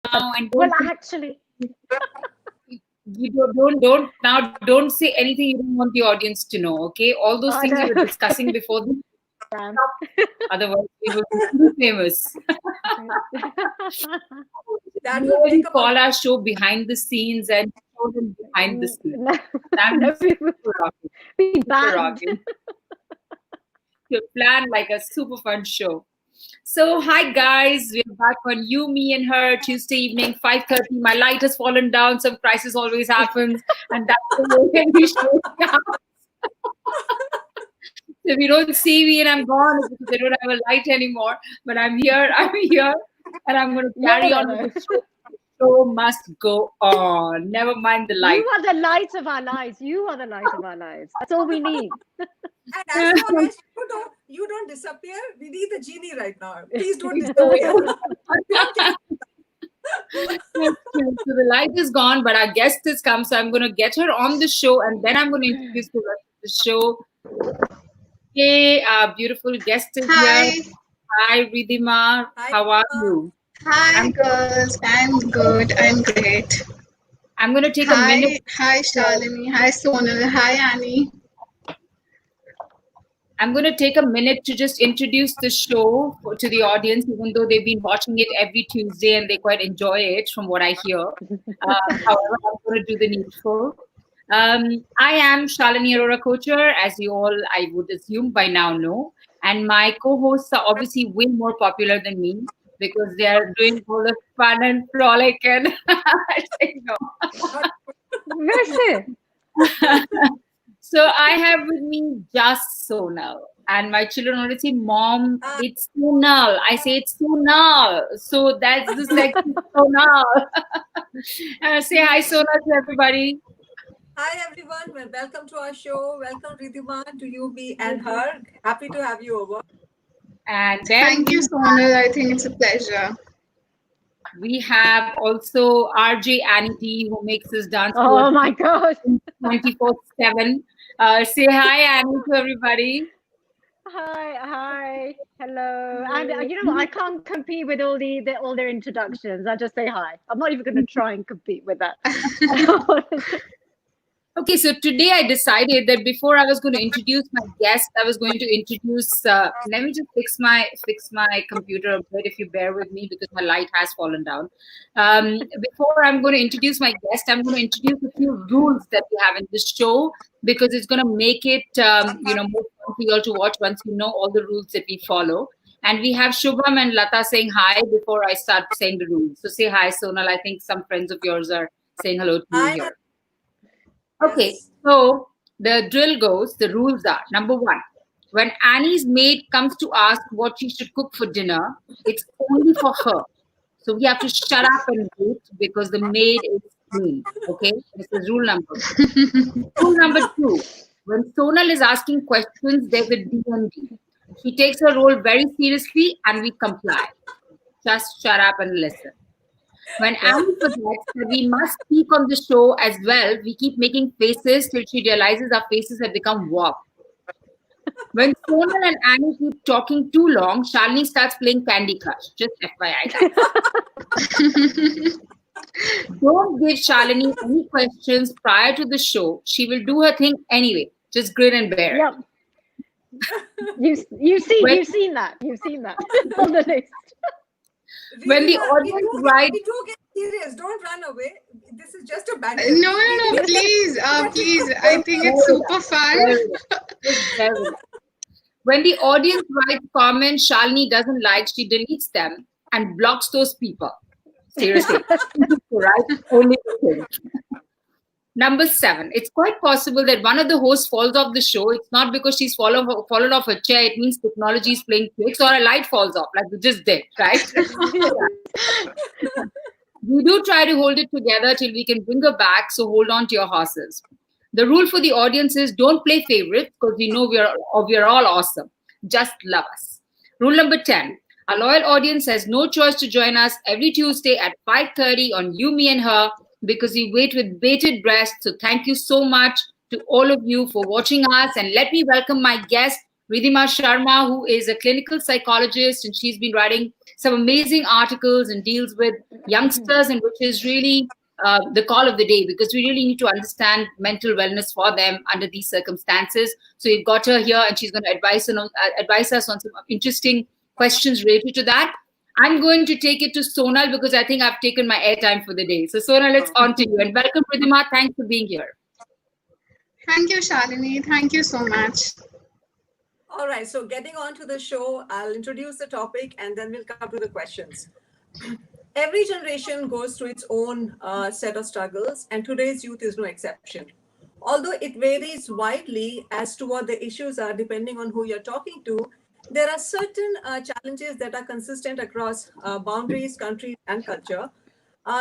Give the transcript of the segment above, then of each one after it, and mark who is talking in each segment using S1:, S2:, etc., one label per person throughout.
S1: now, and
S2: Well, actually,
S1: you don't say anything you don't want the audience to know. Okay, all those
S2: I
S1: things we
S2: know.
S1: were discussing before this.
S2: Damn.
S1: Otherwise, we will be too famous.
S3: That
S1: We
S3: will
S1: already
S3: make up
S1: call our show behind the scenes and show them behind the scenes.
S2: No,
S1: That
S2: no,
S1: was
S2: we
S1: super rocking.
S2: be
S1: Super
S2: banned.
S1: rocking. To plan like a super fun show. So, hi guys, we're back on You, Me, and Her Tuesday evening, 5:30. My light has fallen down. Some crisis always happens, and that's the way we show down. So if you don't see me and I'm gone, it's because they don't have a light anymore. But I'm here, and I'm going to carry on with the show. The show must go on. Never mind the light.
S2: You are the light of our lives. You are the light of our lives. That's all we need.
S3: And as long as you don't disappear, we need the genie right now. Please don't disappear.
S1: So the light is gone, but our guest has come. So I'm going to get her on the show, and then I'm going to introduce the rest of the show. Hey, our beautiful guest is
S4: Hi.
S1: here. Hi, Ridhima.
S3: Hi,
S1: How are
S3: Ridhima.
S1: you?
S4: Hi, girls. I'm good. I'm great.
S1: I'm going to take a minute.
S4: Hi, Shalini. Hi, Sonal. Hi, Annie.
S1: I'm going to take a minute to just introduce the show to the audience, even though they've been watching it every Tuesday and they quite enjoy it from what I hear. However, I'm going to do the needful. I am Shalini Arora Kocher, as you all, I would assume, by now know. And my co-hosts are obviously way more popular than me because they are doing all the fun and frolic and I say no.
S2: Mercy.
S1: So I have with me just Sonal. And my children always say, Mom, it's Sonal. I say it's Sonal. So that's the section Sonal. Say hi, Sonal, to everybody.
S3: Hi, everyone. Well, welcome to our show. Welcome, Ridhima, to You, Me, and Her. Happy to have you over.
S1: And then
S4: Thank you, Sonal. I think it's a pleasure.
S1: we have also RJ Annie T, who makes us dance
S2: Oh my God.
S1: 24/7. Say hi, Annie, to everybody.
S2: Hi, hello. And you know what? I can't compete with all their introductions. I just say hi. I'm not even going to try and compete with that.
S1: Okay, so today I decided that before I was going to introduce my guest, I was going to introduce. Let me just fix my computer a bit, if you bear with me, because my light has fallen down. Before I'm going to introduce my guest, I'm going to introduce a few rules that we have in this show because it's going to make it more fun for you all to watch once you know all the rules that we follow. And we have Shubham and Lata saying hi before I start saying the rules. So say hi, Sonal. I think some friends of yours are saying hello to you
S3: Hi.
S1: here. Okay,
S3: Yes.
S1: so the drill goes, the rules are number one, when Annie's maid comes to ask what she should cook for dinner, it's only for her. So we have to shut up and wait because the maid is me. Okay, this is rule number one. Rule number two, when Sonal is asking questions, there's a D&D. She takes her role very seriously and we comply. Just shut up and listen. When Annie forgets that we must speak on the show as well, we keep making faces till she realizes our faces have become warped. When Sonal and Annie keep talking too long, Shalini starts playing Candy Crush. Just FYI, guys. Don't give Shalini any questions prior to the show. She will do her thing anyway. Just grin and bear it.
S2: Yep. You've seen that. It's on the list.
S1: When the
S3: Ridhima,
S1: audience writes,
S3: we do get serious. Don't run away. This is just a banter.
S4: No, please. Please. I think it's super fun.
S1: When the audience writes comments Shalini doesn't like, she deletes them and blocks those people. Seriously. Right? Only the thing. Number 7, it's quite possible that one of the hosts falls off the show. It's not because she's fallen off her chair. It means technology is playing tricks or a light falls off, like we just did, right? We do try to hold it together till we can bring her back, so hold on to your horses. The rule for the audience is don't play favorites because we know we are all awesome. Just love us. Rule number 10. Our loyal audience has no choice to join us every Tuesday at 5:30 on You, Me, and Her because we wait with bated breath. So thank you so much to all of you for watching us. And let me welcome my guest, Ridhima Sharma, who is a clinical psychologist, and she's been writing some amazing articles and deals with youngsters, and which is really the call of the day, because we really need to understand mental wellness for them under these circumstances. So we've got her here, and she's going to advise us on some interesting questions related to that. I'm going to take it to Sonal because I think I've taken my airtime for the day. So Sonal, it's on to you. And welcome, Ridhima. Thanks for being here.
S4: Thank you, Shalini. Thank you so much.
S3: All right, so getting on to the show, I'll introduce the topic and then we'll come to the questions. Every generation goes through its own set of struggles, and today's youth is no exception. Although it varies widely as to what the issues are depending on who you're talking to, there are certain challenges that are consistent across boundaries, countries, and culture.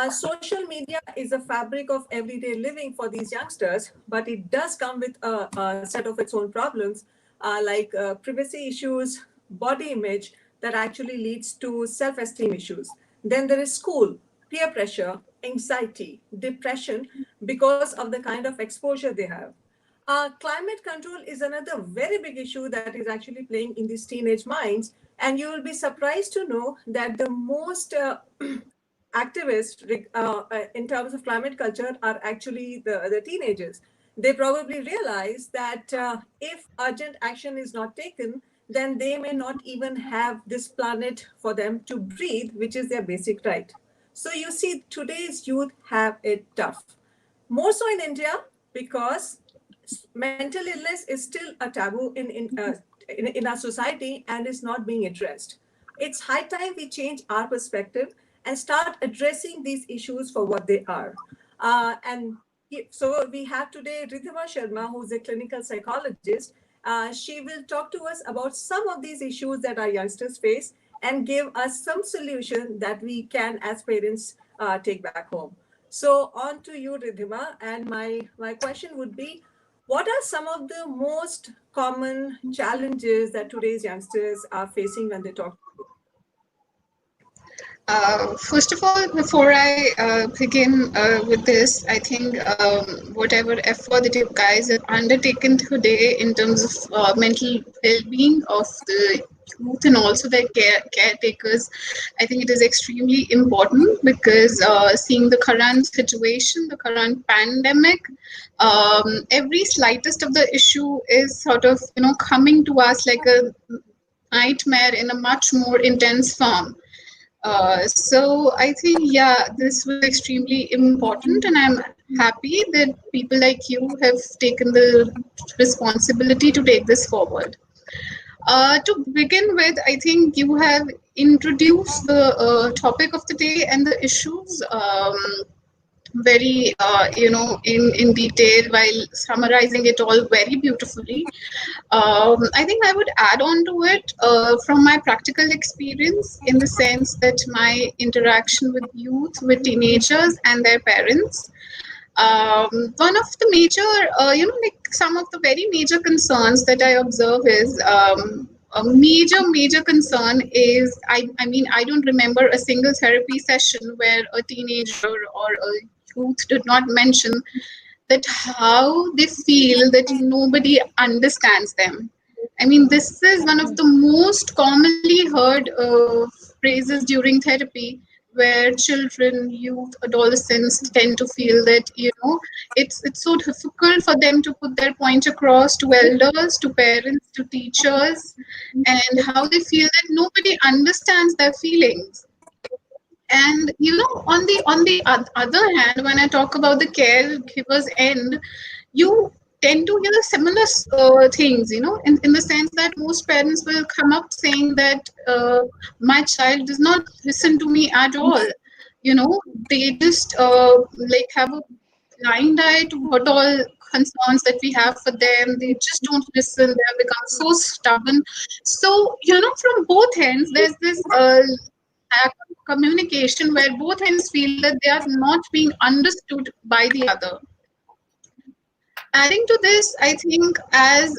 S3: Social media is a fabric of everyday living for these youngsters, but it does come with a set of its own problems, like privacy issues, body image, that actually leads to self-esteem issues. Then there is school, peer pressure, anxiety, depression because of the kind of exposure they have. Climate control is another very big issue that is actually playing in these teenage minds. And you will be surprised to know that the most activists in terms of climate culture are actually the teenagers. They probably realize that if urgent action is not taken, then they may not even have this planet for them to breathe, which is their basic right. So you see, today's youth have it tough. More so in India, because mental illness is still a taboo in our society and is not being addressed. It's high time we change our perspective and start addressing these issues for what they are. So we have today Ridhima Sharma, who's a clinical psychologist. She will talk to us about some of these issues that our youngsters face and give us some solution that we can, as parents, take back home. So on to you, Ridhima. And my question would be, what are some of the most common challenges that today's youngsters are facing when they talk?
S4: First of all, before I begin with this, I think whatever effort that you guys have undertaken today in terms of mental well-being of the youth and also their caretakers, I think it is extremely important because seeing the current situation, the current pandemic, every slightest of the issue is sort of coming to us like a nightmare in a much more intense form. So I think, yeah, this was extremely important, and I'm happy that people like you have taken the responsibility to take this forward. To begin with, I think you have introduced the topic of the day and the issues very in detail while summarizing it all very beautifully. I think I would add on to it from my practical experience, in the sense that my interaction with youth, with teenagers and their parents, one of the major like some of the very major concerns that I observe is a major concern is, I mean, I don't remember a single therapy session where a teenager or a youth did not mention that how they feel that nobody understands them. I mean, this is one of the most commonly heard phrases during therapy, where children, youth, adolescents tend to feel that it's so difficult for them to put their point across to elders, to parents, to teachers, and how they feel that nobody understands their feelings. And on the other hand, when I talk about the caregiver's end, you tend to hear similar things, in the sense that most parents will come up saying that my child does not listen to me at all. They just like have a blind eye to what all concerns that we have for them. They just don't listen. They have become so stubborn. So, from both ends, there's this lack of communication where both ends feel that they are not being understood by the other. Adding to this, I think as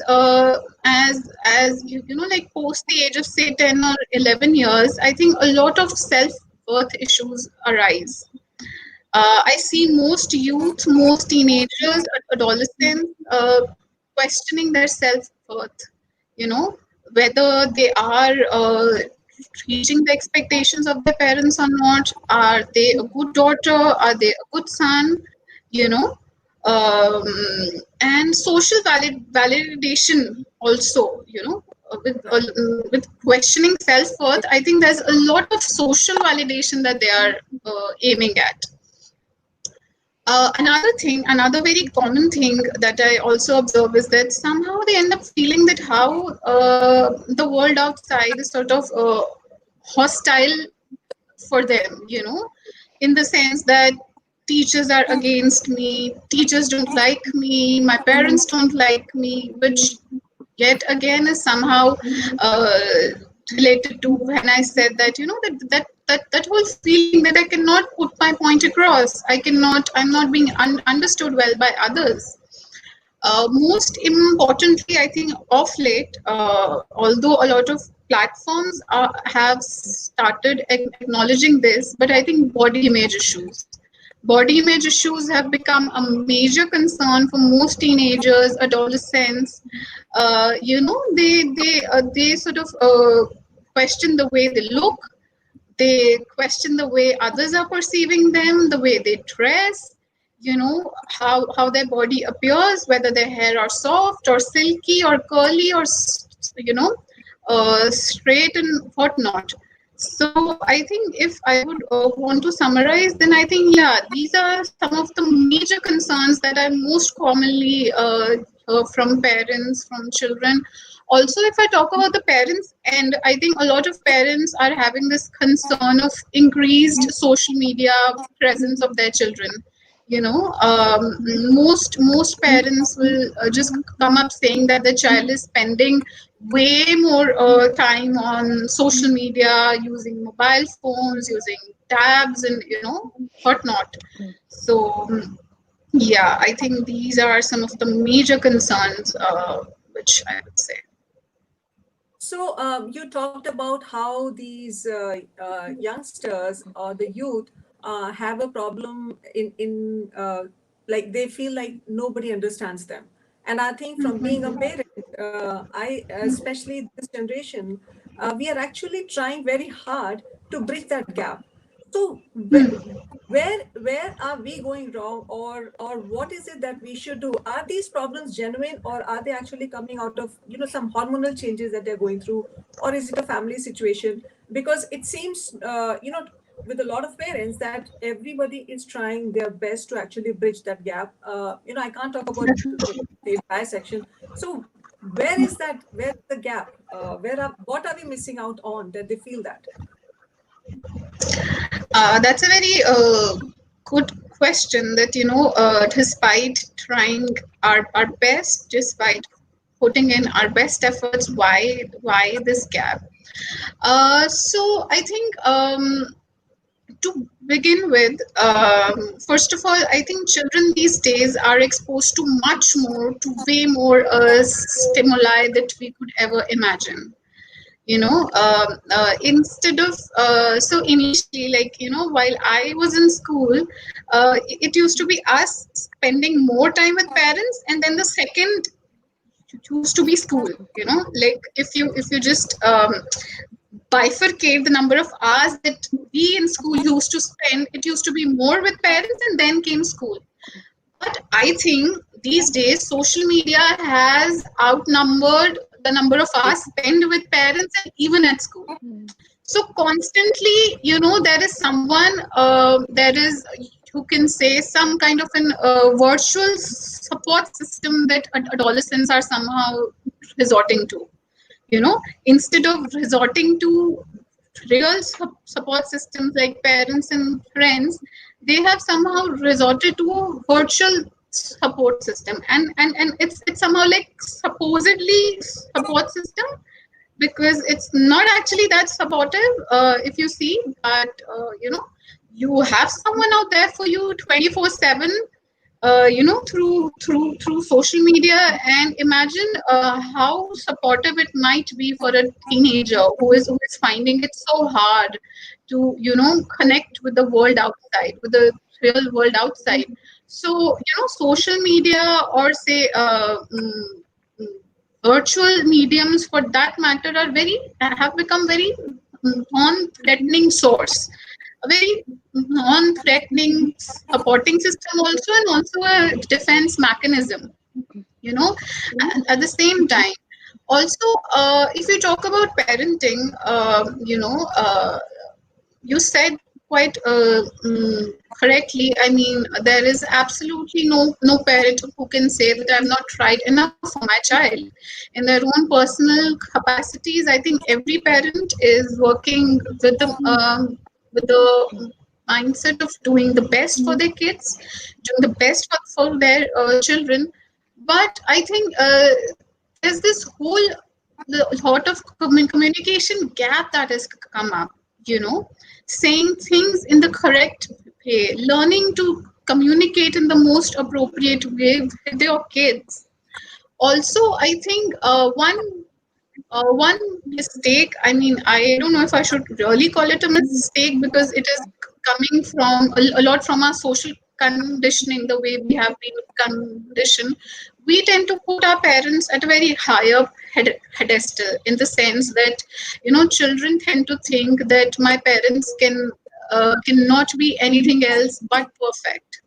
S4: like post the age of say 10 or 11 years, I think a lot of self-worth issues arise. I see most youth, most teenagers, adolescents questioning their self-worth. whether they are reaching the expectations of their parents or not. Are they a good daughter? Are they a good son? You know, um, and social validation also. With questioning self worth, I think there's a lot of social validation that they are aiming at. Another very common thing that I also observe is that somehow they end up feeling that how the world outside is sort of hostile for them, in the sense that teachers are against me, teachers don't like me, my parents don't like me, which yet again is somehow uh, related to when I said that that whole feeling that I cannot put my point across. I'm not being understood well by others. Most importantly, I think of late, although a lot of platforms have started acknowledging this, but I think body image issues. Body image issues have become a major concern for most teenagers, adolescents. They sort of question the way they look. They question the way others are perceiving them, the way they dress, how their body appears, whether their hair are soft or silky or curly or straight and whatnot. So I think if I would want to summarize, then I think, yeah, these are some of the major concerns that I most commonly hear from parents, from children. Also, if I talk about the parents, and I think a lot of parents are having this concern of increased social media presence of their children. Most parents will just come up saying that the child is spending way more time on social media, using mobile phones, using tabs, and whatnot. So yeah, I think these are some of the major concerns, which I would say.
S3: So you talked about how these youngsters or the youth have a problem in like they feel like nobody understands them. And I think from being a parent, I especially this generation, we are actually trying very hard to bridge that gap. So where are we going wrong, or what is it that we should do? Are these problems genuine, or are they actually coming out of some hormonal changes that they're going through, or is it a family situation? Because it seems with a lot of parents that everybody is trying their best to actually bridge that gap. I can't talk about the entire section. So where is the gap? What are we missing out on that they feel that?
S4: That's a very good question. That despite trying our best, despite putting in our best efforts, why this gap? So I think to begin with, first of all, I think children these days are exposed to way more stimuli that we could ever imagine. Instead of so initially, like while I was in school, it used to be us spending more time with parents, and then the second used to be school. Like if you just bifurcate the number of hours that we in school used to spend, it used to be more with parents and then came school. But I think these days social media has outnumbered the number of hours spent with parents and even at school. So constantly, there is someone, there is who can say some kind of an virtual support system that adolescents are somehow resorting to. Instead of resorting to real support systems like parents and friends, they have somehow resorted to a virtual support system, and it's somehow like supposedly support system, because it's not actually that supportive, if you see. But you have someone out there for you 24/7, through social media. And imagine how supportive it might be for a teenager who is finding it so hard to connect with the world outside, with the real world outside. So social media, or say virtual mediums for that matter are very have become very non-threatening source, a very non-threatening supporting system also, and also a defense mechanism, you know. And at the same time, also, if we talk about parenting, you said quite correctly. I mean, there is absolutely no parent who can say that I've not tried enough for my child. In their own personal capacities, I think every parent is working with the mindset of doing the best for their kids, doing the best for their children. But I think there's this whole lot of communication gap that has come up, you know, saying things in the correct way, learning to communicate in the most appropriate way with your kids. Also, I think one mistake, I mean, I don't know if I should really call it a mistake because it is coming from a lot from our social conditioning, the way we have been conditioned. We tend to put our parents at a very higher pedestal, in the sense that, you know, children tend to think that my parents cannot be anything else but perfect.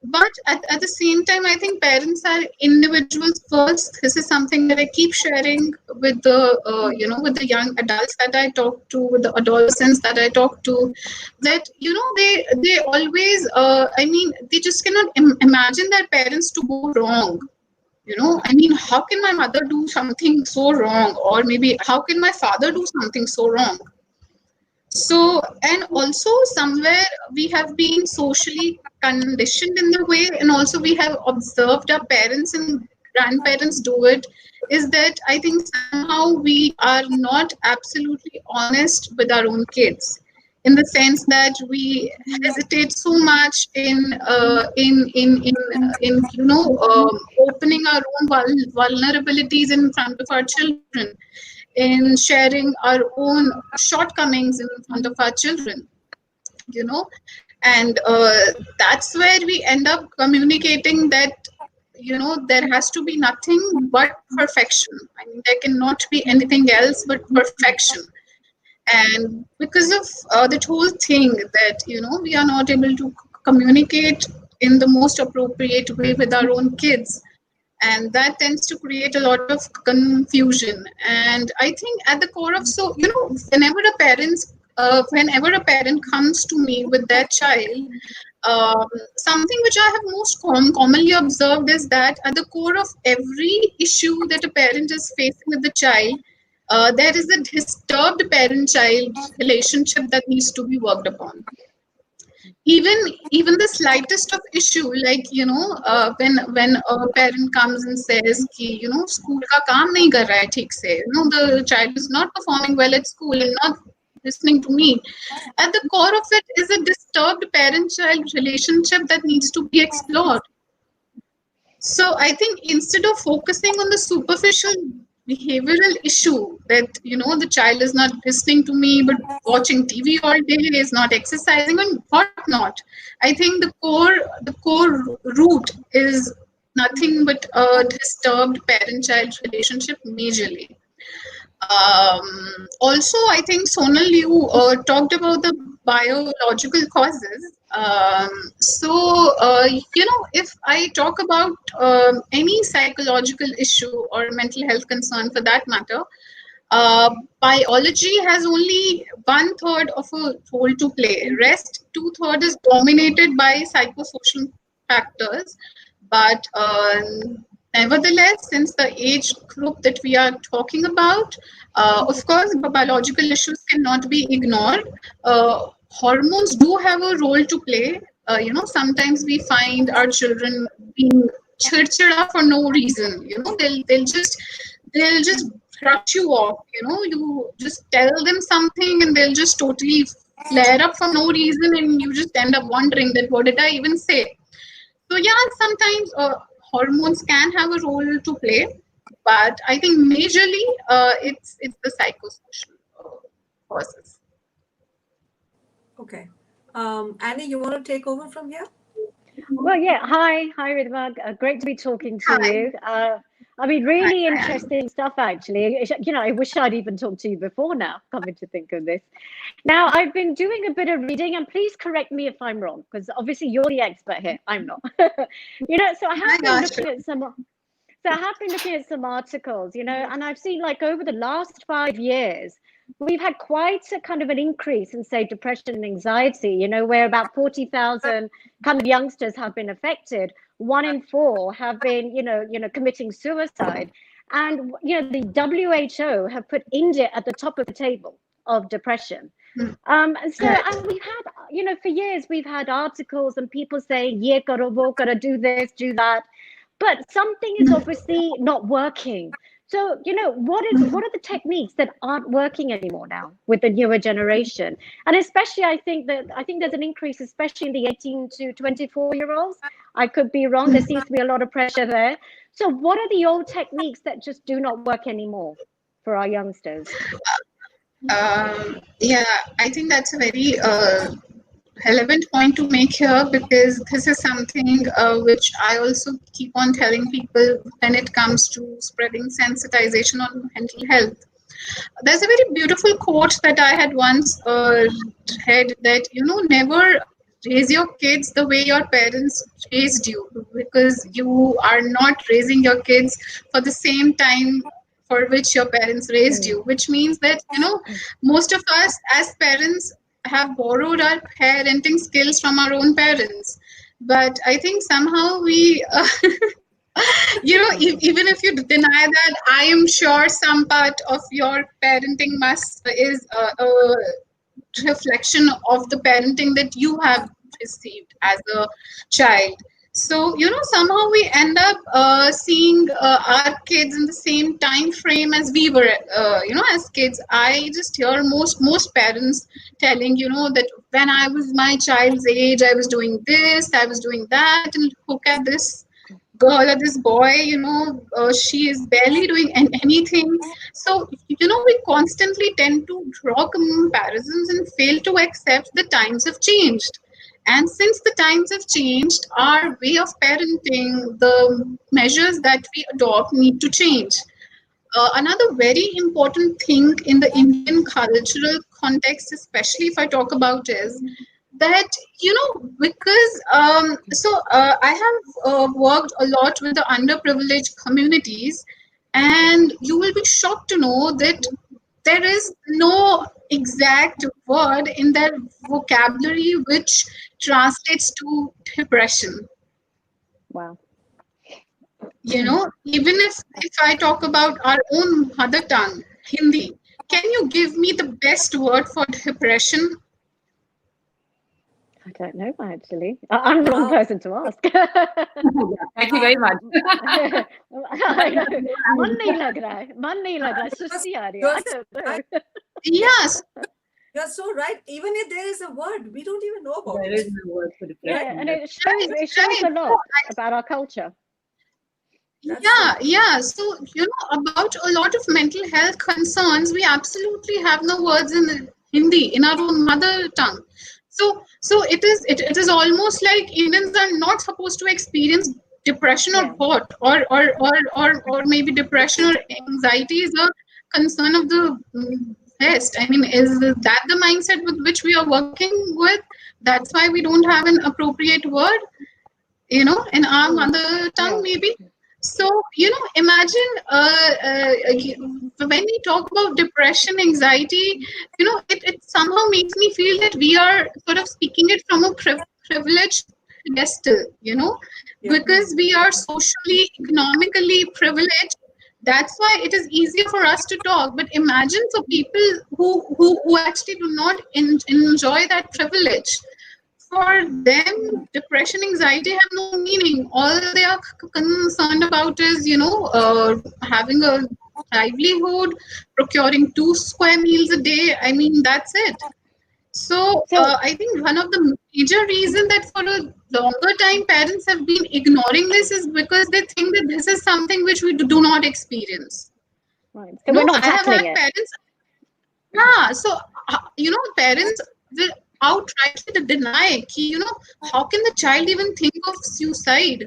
S4: But at the same time, I think parents are individuals first. This is something that I keep sharing with the with the young adults that I talk to, with the adolescents that I talk to, that, you know, they always I mean, they just cannot imagine their parents to go wrong. You know, I mean, how can my mother do something so wrong, or maybe how can my father do something so wrong? So, and also somewhere we have been socially conditioned in the way, and also we have observed our parents and grandparents do it, is that I think somehow we are not absolutely honest with our own kids, in the sense that we hesitate so much in opening our own vulnerabilities in front of our children, in sharing our own shortcomings in front of our children, you know. And that's where we end up communicating that, you know, there has to be nothing but perfection. I mean, there cannot be anything else but perfection. And because of that whole thing, that, you know, we are not able to communicate in the most appropriate way with our own kids, and that tends to create a lot of confusion. And I think at the core of, so, you know, whenever a parent comes to me with their child, something which I have most commonly observed is that at the core of every issue that a parent is facing with the child, there is a disturbed parent child relationship that needs to be worked upon. Even the slightest of issue, like, you know, when a parent comes and says ki, you know, school ka kaam nahi kar raha hai theek se, you know, the child is not performing well at school and not listening to me, at the core of it is a disturbed parent child relationship that needs to be explored. So I think instead of focusing on the superficial behavioral issue, that, you know, the child is not listening to me but watching TV all day, is not exercising and whatnot, I think the core root is nothing but a disturbed parent-child relationship majorly. Also, I think, Sonal, you talked about the biological causes. You know, if I talk about any psychological issue or mental health concern for that matter, uh, biology has only one third of a role to play. Rest two-thirds is dominated by psychosocial factors. But nevertheless, since the age group that we are talking about, of course, biological issues cannot be ignored. Hormones do have a role to play. You know, sometimes we find our children being chirchira for no reason. You know, they'll just brush you off. You know, you just tell them something and they'll just totally flare up for no reason, and you just end up wondering that what did I even say. So yeah, sometimes hormones can have a role to play, but I think majorly it's the psychosocial causes.
S3: Okay. Annie, you want to take over from here?
S2: Well, yeah. Hi, Ridhima. Great to be talking to
S4: Hi.
S2: you. I mean, really interesting stuff, actually. I wish I'd even talked to you before now, coming to think of this. Now, I've been doing a bit of reading, and please correct me if I'm wrong, because obviously you're the expert here. I'm not. So I have been looking at some articles, and I've seen like over the last 5 years, we've had quite a kind of an increase in, say, depression and anxiety, where about 40,000 kind of youngsters have been affected. 1 in 4 have been, committing suicide. And, the WHO have put India at the top of the table of depression. And we've had, for years, we've had articles and people saying, ye karo, wo karo, do this, do that. But something is obviously not working. So, what are the techniques that aren't working anymore now with the newer generation? And especially, I think there's an increase, especially in the 18 to 24-year-olds. I could be wrong. There seems to be a lot of pressure there. So what are the old techniques that just do not work anymore for our youngsters?
S4: Yeah, I think that's a very relevant point to make here, because this is something which I also keep on telling people when it comes to spreading sensitization on mental health. There's a very beautiful quote that I had once read that, never raise your kids the way your parents raised you, because you are not raising your kids for the same time for which your parents raised you, which means that, most of us as parents have borrowed our parenting skills from our own parents. But I think somehow we, even if you deny that, I am sure some part of your parenting is a reflection of the parenting that you have received as a child. So, somehow we end up seeing our kids in the same time frame as we were, as kids. I just hear most parents telling, that when I was my child's age, I was doing this, I was doing that, and look at this girl or this boy, she is barely doing anything. So, we constantly tend to draw comparisons and fail to accept the times have changed. And since the times have changed, our way of parenting, the measures that we adopt need to change. Another very important thing in the Indian cultural context, especially if I talk about, is that, because I have worked a lot with the underprivileged communities, and you will be shocked to know that there is no exact word in their vocabulary which translates to depression.
S2: Wow.
S4: Even if I talk about our own mother tongue, Hindi, can you give me the best word for depression?
S2: I don't know, actually. I'm the wrong person to ask.
S1: Thank you very much.
S2: I know. मन नहीं लग रहा है, सुस्ती आ रही है. I don't know.
S4: Yes.
S3: You're so right. Even if there is a word, we don't even know about
S1: There
S3: it.
S1: is no word for depression.
S2: Yeah, and it shows a lot about our culture.
S4: Yeah. So, about a lot of mental health concerns, we absolutely have no words in Hindi, in our own mother tongue. So it is almost like Indians are not supposed to experience depression or what, or maybe depression or anxiety is a concern of the West. I mean, is that the mindset with which we are working with? That's why we don't have an appropriate word, in our mother tongue, maybe. So, imagine when we talk about depression, anxiety, it somehow makes me feel that we are sort of speaking it from a privileged pedestal, because we are socially, economically privileged. That's why it is easier for us to talk. But imagine for people who actually do not enjoy that privilege. For them, depression, anxiety have no meaning. All they are concerned about is, having a livelihood, procuring 2 square meals a day. I mean, that's it. So I think one of the major reasons that for a longer time parents have been ignoring this is because they think that this is something which we do not experience.
S2: Right. So we're not tackling it.
S4: Parents. Yeah. So, parents will outrightly deny ki, how can the child even think of suicide?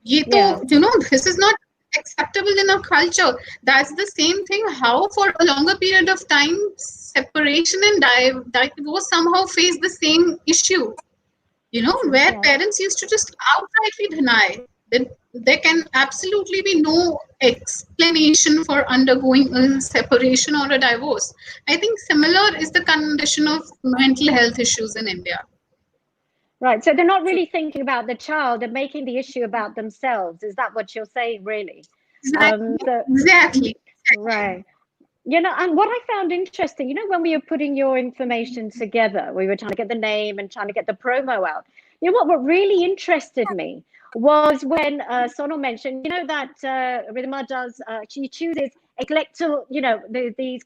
S4: This is not acceptable in our culture. That's the same thing. How for a longer period of time, separation and divorce somehow face the same issue. Where
S2: Yeah.
S4: parents used to just outrightly deny that there can absolutely be no explanation for undergoing a separation or a divorce. I think similar is the condition of mental health issues in India.
S2: Right. So they're not really thinking about the child and making the issue about themselves. Is that what you're saying, really?
S4: Exactly.
S2: So,
S4: Exactly.
S2: right. And what I found interesting, when we were putting your information together, we were trying to get the name and trying to get the promo out. What really interested me was when Sonal mentioned, that Ridhima does, she chooses eclectic, these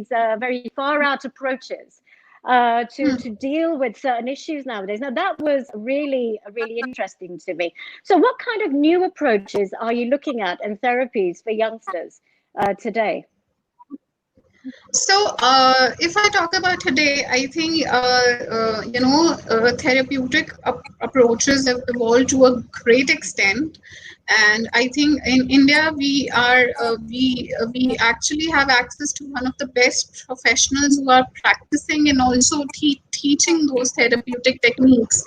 S2: very far out approaches to deal with certain issues nowadays. Now, that was really interesting to me. So what kind of new approaches are you looking at and therapies for youngsters today?
S4: So, if I talk about today, I think therapeutic approaches have evolved to a great extent, and I think in India we actually have access to one of the best professionals who are practicing and also teaching those therapeutic techniques.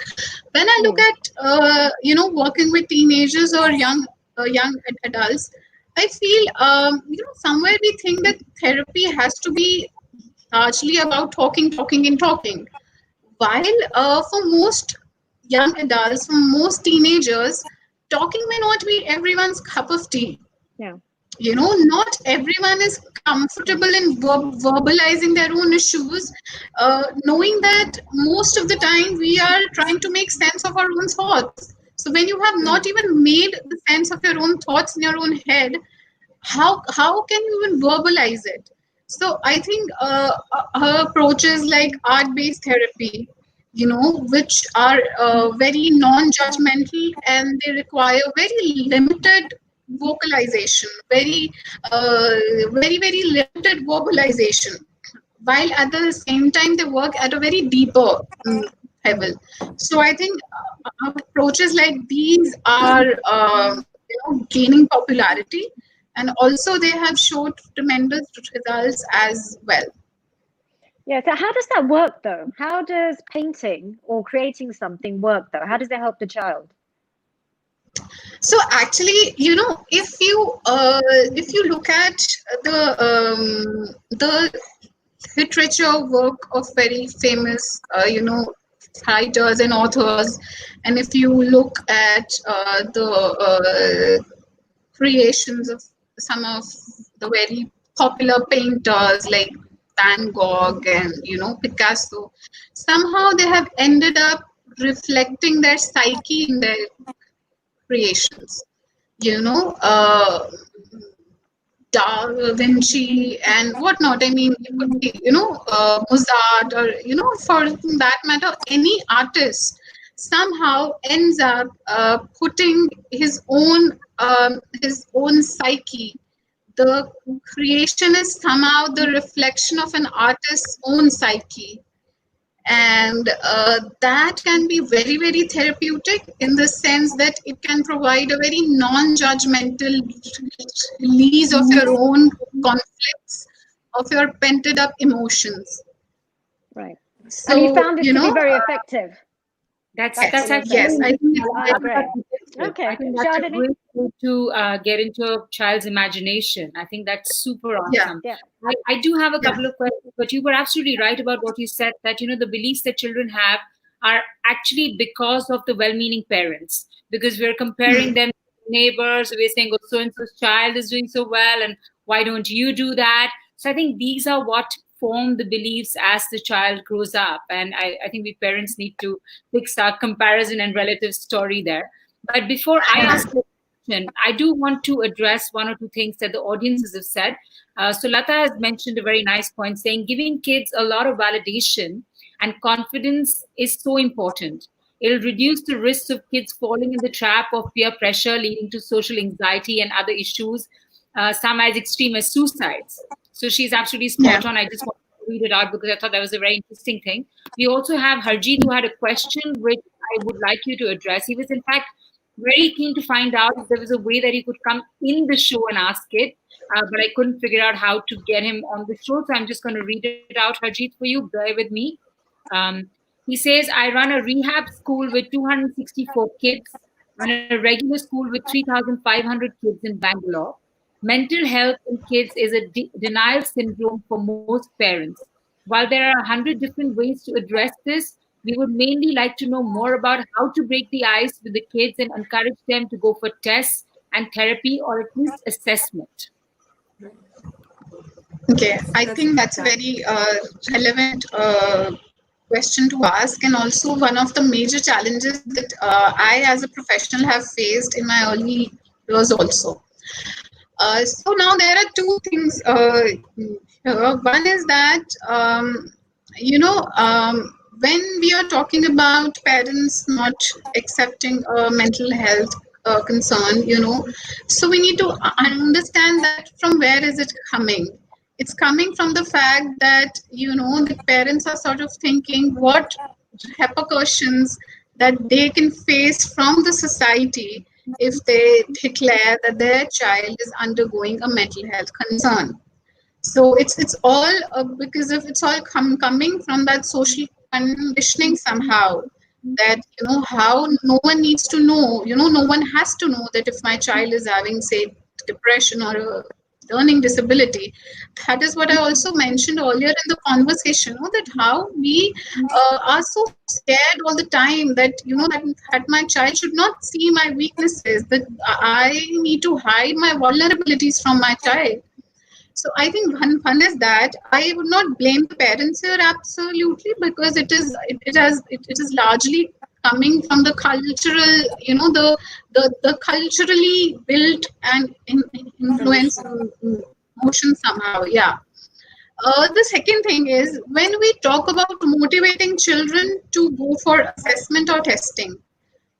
S4: When I look
S2: Mm.
S4: at working with teenagers or young adults, I feel, somewhere we think that therapy has to be largely about talking, talking, and talking. While for most young adults, for most teenagers, talking may not be everyone's cup of tea.
S2: Yeah.
S4: Not everyone is comfortable in verbalizing their own issues, knowing that most of the time we are trying to make sense of our own thoughts. So when you have not even made the sense of your own thoughts in your own head, how can you even verbalize it? So I think her approaches like art based therapy, which are very non judgmental, and they require very limited vocalization, uh, very limited verbalization, while at the same time they work at a very deeper level. So I think approaches like these are gaining popularity, and also they have showed tremendous results as well.
S2: Yeah. So how does that work though? How does painting or creating something work though? How does it help the child?
S4: So actually, if you look at the literature work of very famous writers and authors, and if you look at the creations of some of the very popular painters like Van Gogh and Picasso, somehow they have ended up reflecting their psyche in their creations. You know, Da Vinci and whatnot. I mean, it could be, Mozart, or, for that matter, any artist somehow ends up putting his own psyche. The creation is somehow the reflection of an artist's own psyche, and that can be very very therapeutic in the sense that it can provide a very non-judgmental release of your own conflicts, of your pent up emotions.
S2: Right. And you
S4: So
S2: found it to be very effective.
S1: That's
S2: That's
S1: that's
S2: what
S4: yes,
S2: you're
S1: actually,
S2: saying.
S4: yes, I think it's
S2: Ah,
S4: very
S2: great.
S1: I
S2: Okay.
S1: think that's a
S2: Shardani?
S1: great way to get into a child's imagination. I think that's super
S4: yeah,
S1: awesome.
S2: Yeah.
S1: I do have a
S4: yeah,
S1: couple of questions, but you were absolutely right about what you said, that the beliefs that children have are actually because of the well-meaning parents, because we're comparing
S4: hmm,
S1: them to neighbors. We're saying, oh, so and so's child is doing so well, and why don't you do that? So I think these are what form the beliefs as the child grows up, and I think we parents need to fix our comparison and relative story there. But before I ask the question, I do want to address one or two things that the audiences have said. So Lata has mentioned a very nice point, saying giving kids a lot of validation and confidence is so important. It'll reduce the risks of kids falling in the trap of peer pressure, leading to social anxiety and other issues, some as extreme as suicides. So she's absolutely
S4: yeah.
S1: spot on. I just want to read it out because I thought that was a very interesting thing. We also have Harjeet, who had a question which I would like you to address. He was, in fact, very keen to find out if there was a way that he could come in the show and ask it, but I couldn't figure out how to get him on the show. So I'm just going to read it out, Harjeet, for you. Bear with me. Um, he says, I run a rehab school with 264 kids and a regular school with 3,500 kids in Bangalore. Mental health in kids is a denial syndrome for most parents. While there are 100 different ways to address this, we would mainly like to know more about how to break the ice with the kids and encourage them to go for tests and therapy or at least assessment.
S4: Okay, I
S3: That's
S4: think that's a very relevant question to ask, and also one of the major challenges that I, as a professional, have faced in my early years also. So now there are two things. One is that when we are talking about parents not accepting mental health concern, so we need to understand that from where is it coming. It's coming from the fact that the parents are sort of thinking what repercussions that they can face from the society if they declare that their child is undergoing a mental health concern. So it's all because of it's all coming from that social conditioning somehow, that how no one needs to know, no one has to know that if my child is having, say, depression or a learning disability. That is what I also mentioned earlier in the conversation, that how we are so scared all the time that that my child should not see my weaknesses, that I need to hide my vulnerabilities from my child. So I think one is that I would not blame the parents here absolutely, because it is largely coming from the cultural, the culturally built and influence
S3: conditioning.
S4: motion somehow. Yeah. The second thing is, when we talk about motivating children to go for assessment or testing,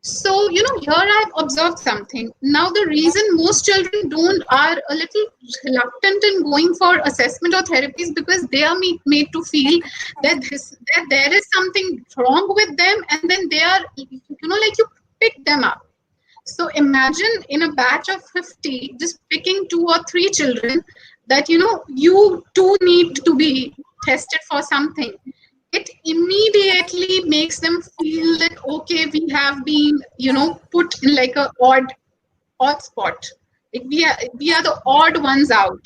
S4: so, here I've observed something. Now, the reason most children don't are a little reluctant in going for assessment or therapy is because they are made to feel that there is something wrong with them, and then they are, like you pick them up. So imagine in a batch of 50, just picking two or three children that, you two need to be tested for something. It immediately makes them feel that, okay, we have been, put in like a odd spot. Like we are the odd ones out.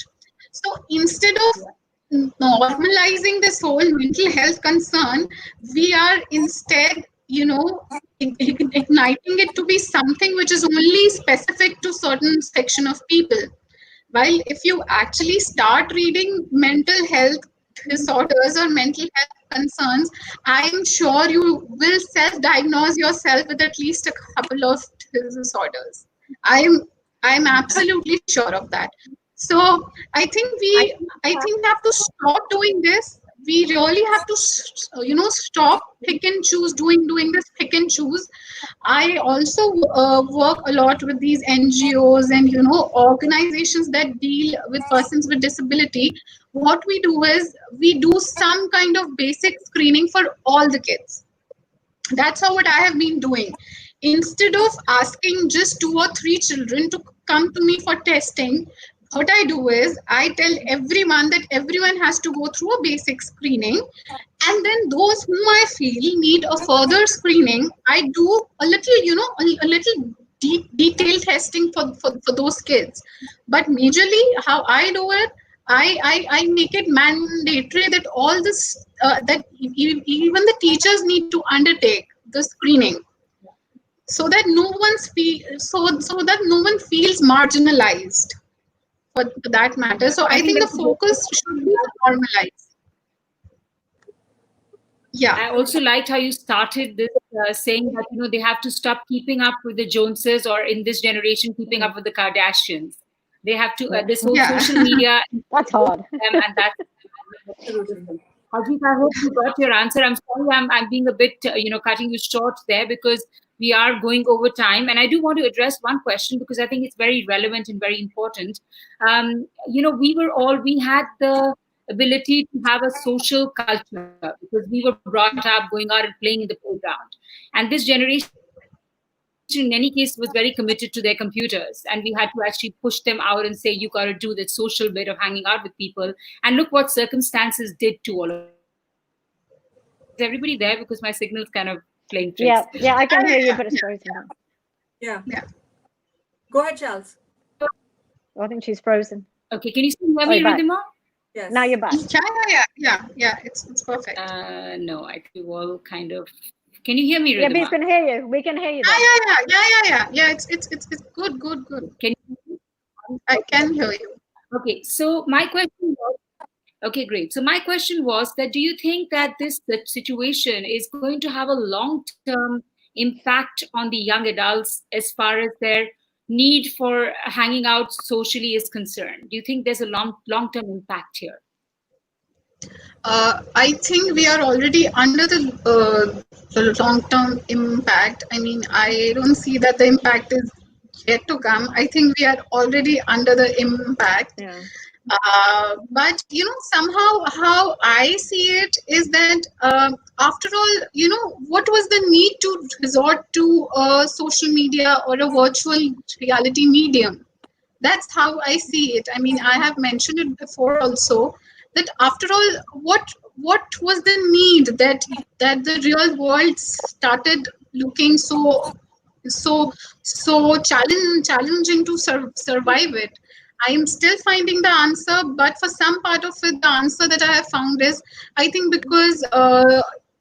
S4: So instead of normalizing this whole mental health concern, we are instead, igniting it to be something which is only specific to certain section of people. While if you actually start reading mental health disorders or mental health concerns, I'm sure you will self-diagnose yourself with at least a couple of disorders. I'm I'm absolutely sure of that. So I think we have to stop doing this. We really have to stop pick and choose, doing this pick and choose. I also work a lot with these NGOs and organizations that deal with persons with disability. What we do is we do some kind of basic screening for all the kids. That's how what I have been doing. Instead of asking just two or three children to come to me for testing, what I do is I tell everyone that everyone has to go through a basic screening, and then those whom I feel need a further screening, I do a little, a little detailed testing for those kids. But majorly, how I do it, I make it mandatory that all this even the teachers need to undertake the screening, so that so that no one feels marginalized for that matter. So I
S1: I think
S4: think the
S1: that's a great
S4: focus should be to normalize. Yeah.
S1: I also liked how you started this saying that they have to stop keeping up with the Joneses, or in this generation keeping up with the Kardashians. They have to
S2: Yeah,
S1: this whole
S4: Yeah.
S1: social media
S2: that's hard.
S1: them, and that's
S3: Absolutely.
S1: different. Ajit, I hope you got your answer. I'm sorry, I'm being a bit cutting you short there because we are going over time, and I do want to address one question because I think it's very relevant and very important. We had the ability to have a social culture because we were brought up going out and playing in the playground, and this generation in any case was very committed to their computers, and we had to actually push them out and say, you got to do the social bit of hanging out with people. And look what circumstances did to all of us. Is everybody there? Because my signal's kind of playing tricks.
S2: Yeah, I can hear you, but it's frozen now.
S3: Yeah. Go ahead, Charles.
S2: I think she's frozen.
S1: Okay, can you still hear me, Ridhima?
S3: Yes.
S2: Now you're back.
S4: Yeah. It's perfect.
S1: No, I think we all kind of. Can you hear me, Ridhima?
S2: Yeah, we can hear you. We can hear you.
S4: Yeah. It's good.
S1: Can you?
S4: I can hear you.
S1: Okay, so my question was. Okay, great. So my question was that do you think that this situation is going to have a long-term impact on the young adults as far as their need for hanging out socially is concerned? Do you think there's a long-term impact here?
S4: I think we are already under the long-term impact. I mean, I don't see that the impact is yet to come. I think we are already under the impact.
S2: Yeah.
S4: But somehow how I see it is that after all, what was the need to resort to social media or a virtual reality medium? That's how I see it. I mean, I have mentioned it before also that after all, what was the need that the real world started looking so challenging to survive it. I am still finding the answer, but for some part of it, the answer that I have found is, I think because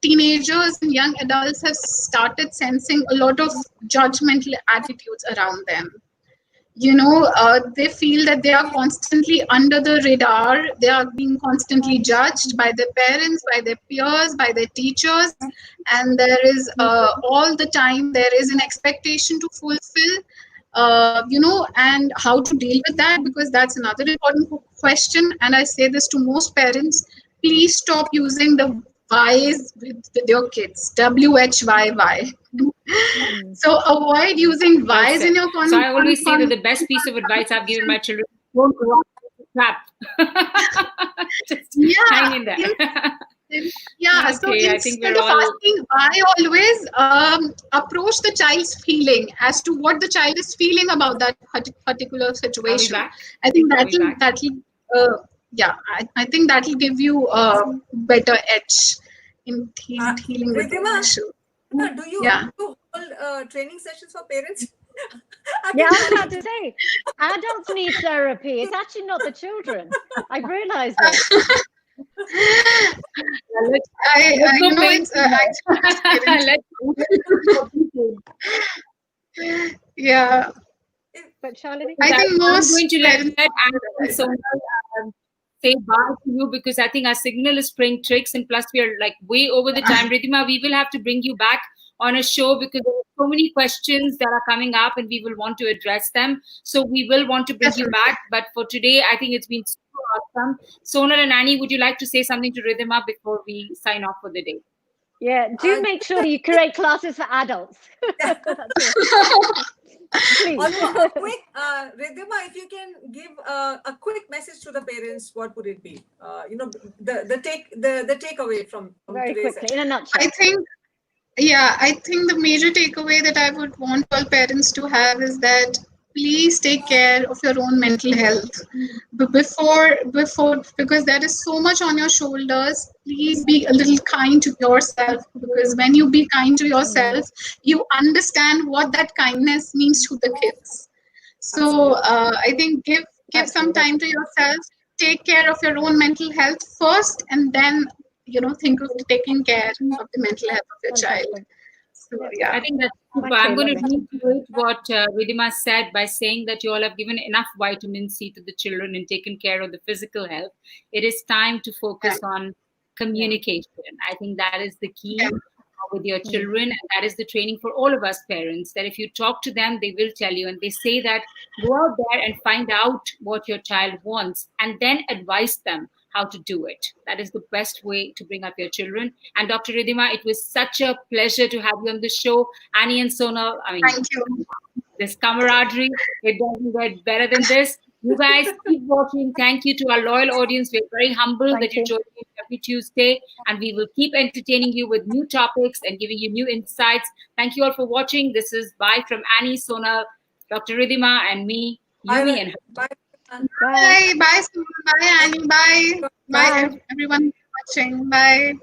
S4: teenagers and young adults have started sensing a lot of judgmental attitudes around them. They feel that they are constantly under the radar. They are being constantly judged by their parents, by their peers, by their teachers, and there is all the time there is an expectation to fulfill. And how to deal with that, because that's another important question. And I say this to most parents: please stop using the Y's with your kids. WHYY. So avoid using Y's in your
S1: So I always say that the best piece of advice I've given my children: don't go out with the trap. Just hang in there.
S4: Yeah,
S1: Okay,
S4: so instead of asking why, always approach the child's feeling as to what the child is feeling about that particular situation. I think I think that'll give you a better edge in dealing with the issue.
S3: Do you hold training sessions for parents?
S2: Yeah, I was about to say, adults need therapy. It's actually not the children. I've realized that.
S4: Yeah.
S2: But Charlie,
S4: I think most
S1: I'm going to let Annie Sonal say bye to you, because I think our signal is playing tricks, and plus we are like way over the time. Ridhima, we will have to bring you back on a show because there are so many questions that are coming up and we will want to address them. So we will want to bring you back. But for today, I think it's been super awesome. Sonal and Annie, would you like to say something to Ridhima before we sign off for the day?
S2: Yeah, do make sure you create classes for adults. Please.
S3: Also, a quick, Ridhima, if you can give a quick message to the parents, what would it be? The takeaway from
S2: very
S3: today's
S2: quickly, in a nutshell.
S4: I think the major takeaway that I would want all parents to have is that please take care of your own mental health before because there is so much on your shoulders. Please be a little kind to yourself, because when you be kind to yourself, you understand what that kindness means to the kids. So I think give some time to yourself, take care of your own mental health first, and then think of taking care of the mental health of your child. So, yeah.
S1: I think that's super. I'm going to reiterate what Ridhima said by saying that you all have given enough vitamin C to the children and taken care of the physical health. It is time to focus on communication. I think that is the key with your children, and that is the training for all of us parents, that if you talk to them, they will tell you. And they say that go out there and find out what your child wants and then advise them how to do it. That is the best way to bring up your children. And Dr. Ridhima, it was such a pleasure to have you on the show. Annie and Sonal, I mean,
S4: thank you.
S1: This camaraderie, it doesn't get better than this. You guys keep watching. Thank you to our loyal audience. We're very humble that
S2: Thank
S1: you
S2: you.
S1: join us every Tuesday, and we will keep entertaining you with new topics and giving you new insights. Thank you all for watching. This is bye from Annie Sonal, Dr. Ridhima, and me, Yumi,
S3: Bye.
S1: and
S3: Bye. Everyone.
S2: Bye.
S4: Bye, bye, Simon. Bye, Annie. Bye,
S3: Bye.
S4: bye, everyone watching. Bye.